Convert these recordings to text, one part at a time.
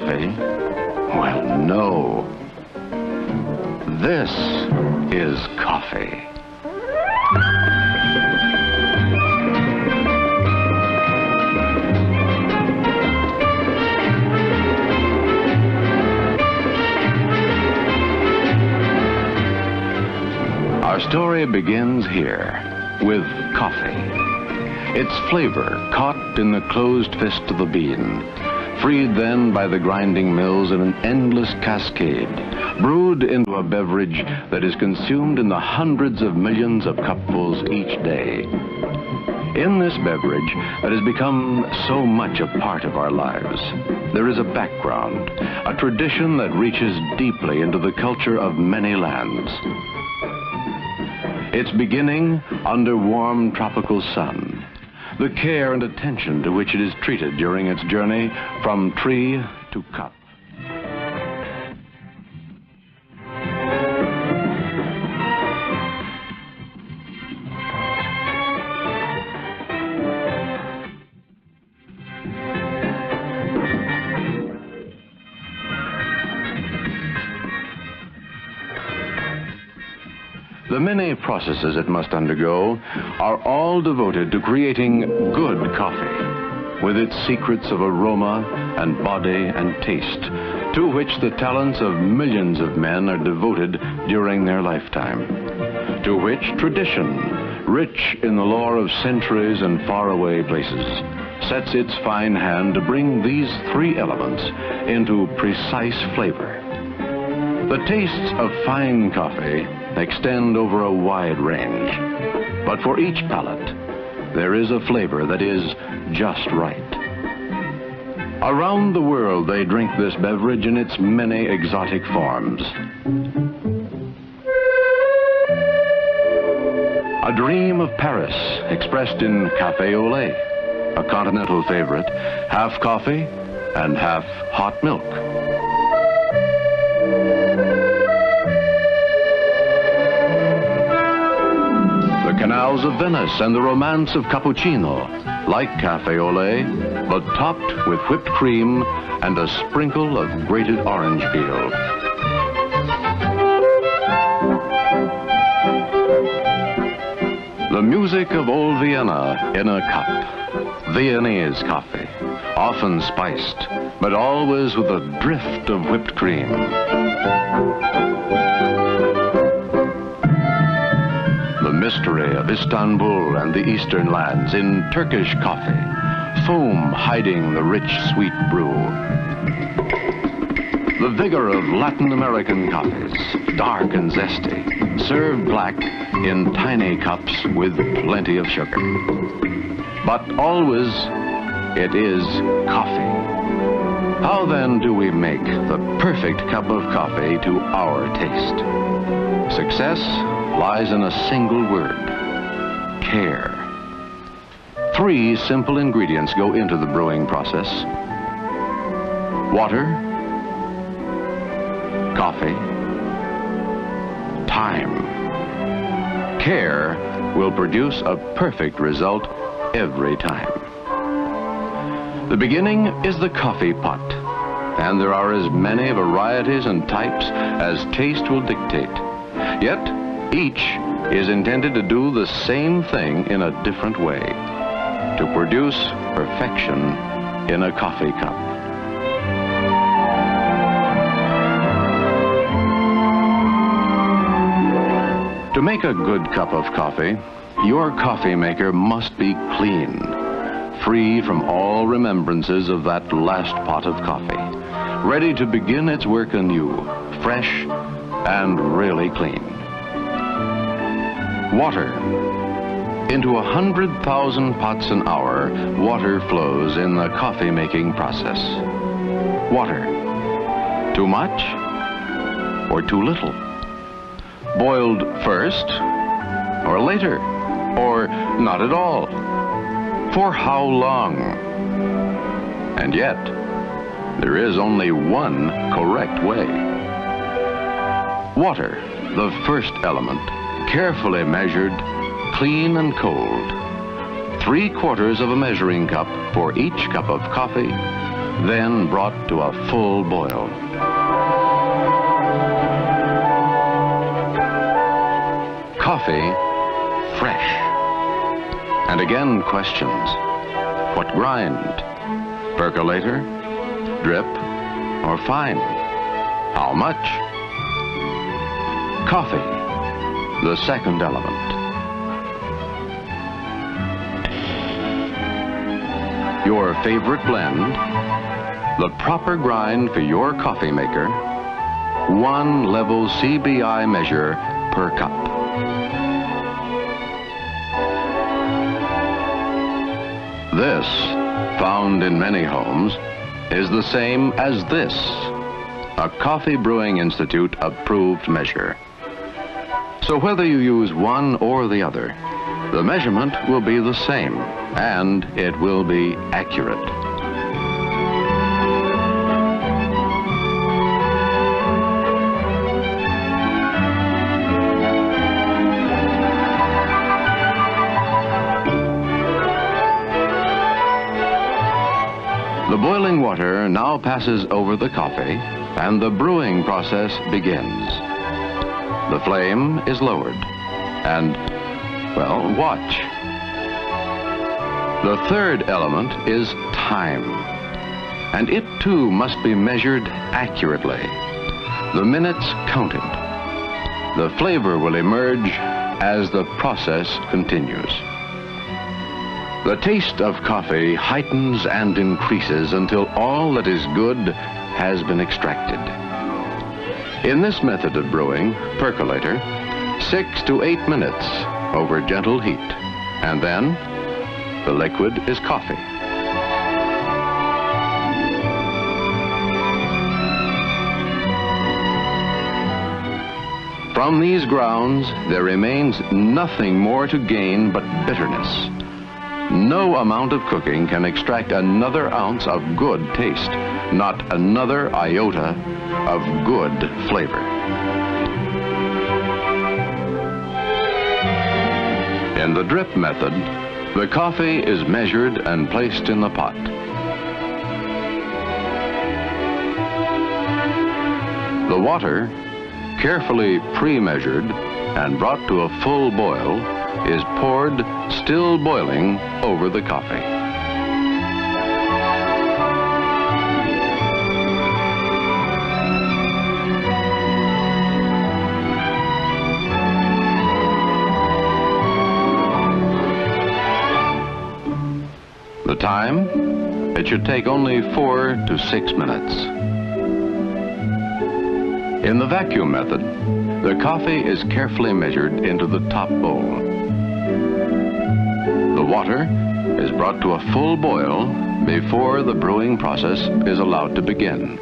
coffee? Well, no. This is coffee. Our story begins here with coffee. Its flavor caught in the closed fist of the bean, freed then by the grinding mills in an endless cascade, brewed into a beverage that is consumed in the hundreds of millions of cupfuls each day. In this beverage that has become so much a part of our lives, there is a background, a tradition that reaches deeply into the culture of many lands. Its beginning under warm tropical sun, the care and attention to which it is treated during its journey from tree to cup. The many processes it must undergo are all devoted to creating good coffee, with its secrets of aroma and body and taste, to which the talents of millions of men are devoted during their lifetime, to which tradition, rich in the lore of centuries and faraway places, sets its fine hand to bring these three elements into precise flavor. The tastes of fine coffee extend over a wide range, but for each palate, there is a flavor that is just right. Around the world, they drink this beverage in its many exotic forms. A dream of Paris, expressed in café au lait, a continental favorite, half coffee and half hot milk. The canals of Venice and the romance of cappuccino, like café au lait, but topped with whipped cream and a sprinkle of grated orange peel. The music of old Vienna in a cup. Viennese coffee, often spiced, but always with a drift of whipped cream. The mystery of Istanbul and the eastern lands in Turkish coffee, foam hiding the rich, sweet brew. The vigor of Latin American coffees, dark and zesty, served black in tiny cups with plenty of sugar. But always, it is coffee. How then do we make the perfect cup of coffee to our taste? Success lies in a single word: care. 3 simple ingredients go into the brewing process: water, coffee, time. Care will produce a perfect result every time. The beginning is the coffee pot, and there are as many varieties and types as taste will dictate. Yet, each is intended to do the same thing in a different way, to produce perfection in a coffee cup. To make a good cup of coffee, your coffee maker must be clean, free from all remembrances of that last pot of coffee, ready to begin its work anew, fresh and really clean. Water. Into 100,000 pots an hour, water flows in the coffee making process. Water. Too much or too little? Boiled first or later, or not at all? For how long? And yet, there is only one correct way. Water, the first element, carefully measured, clean and cold. 3/4 of a measuring cup for each cup of coffee, then brought to a full boil. Coffee, fresh. And again questions. What grind? Percolator, drip, or fine? How much? Coffee, the second element. Your favorite blend, the proper grind for your coffee maker, 1 level CBI measure per cup. This, found in many homes, is the same as this, a Coffee Brewing Institute approved measure. So whether you use one or the other, the measurement will be the same, and it will be accurate. The boiling water now passes over the coffee, and the brewing process begins. The flame is lowered, and, well, watch. The third element is time, and it too must be measured accurately. The minutes counted. The flavor will emerge as the process continues. The taste of coffee heightens and increases until all that is good has been extracted. In this method of brewing, percolator, 6 to 8 minutes over gentle heat, and then the liquid is coffee. From these grounds, there remains nothing more to gain but bitterness. No amount of cooking can extract another ounce of good taste, not another iota of good flavor. In the drip method, the coffee is measured and placed in the pot. The water, carefully pre-measured and brought to a full boil, is poured, still boiling, over the coffee. The time? It should take only 4 to 6 minutes. In the vacuum method, the coffee is carefully measured into the top bowl. The water is brought to a full boil before the brewing process is allowed to begin.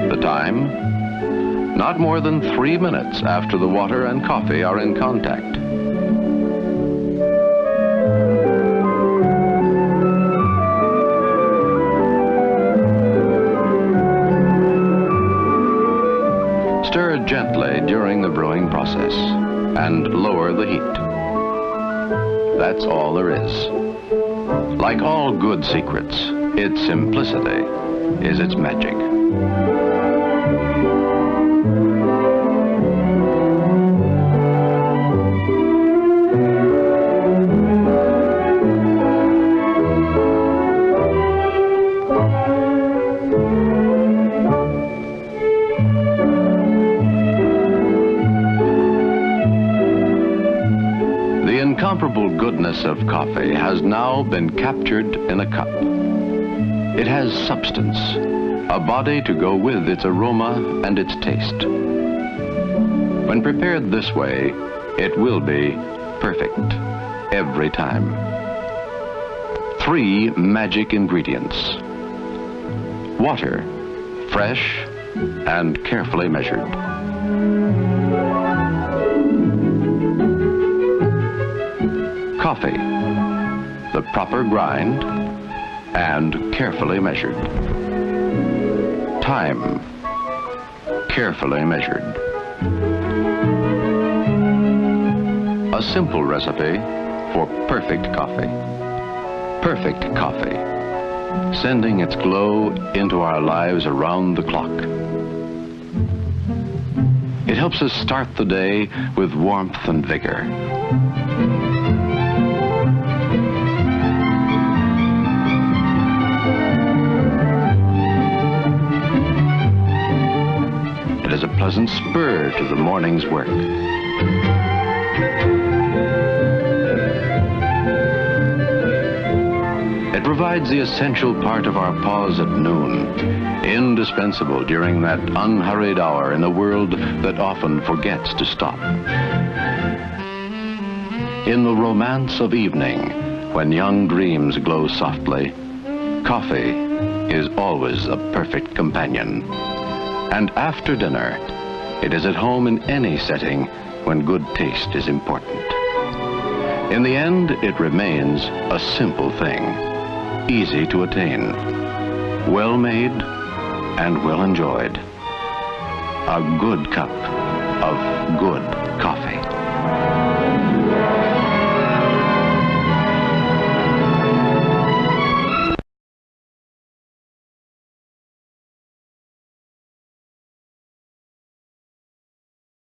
The time? Not more than 3 minutes after the water and coffee are in contact. Stir gently during the brewing process and lower the heat. That's all there is. Like all good secrets, its simplicity is its magic. The incomparable goodness of coffee has now been captured in a cup. It has substance, a body to go with its aroma and its taste. When prepared this way, it will be perfect every time. 3 magic ingredients. Water, fresh and carefully measured. Coffee, the proper grind and carefully measured. Time, carefully measured. A simple recipe for perfect coffee. Perfect coffee, sending its glow into our lives around the clock. It helps us start the day with warmth and vigor. It is a pleasant spur to the morning's work. It provides the essential part of our pause at noon, indispensable during that unhurried hour in a world that often forgets to stop. In the romance of evening, when young dreams glow softly, coffee is always a perfect companion. And after dinner, it is at home in any setting when good taste is important. In the end, it remains a simple thing, easy to attain, well made and well enjoyed. A good cup of good coffee.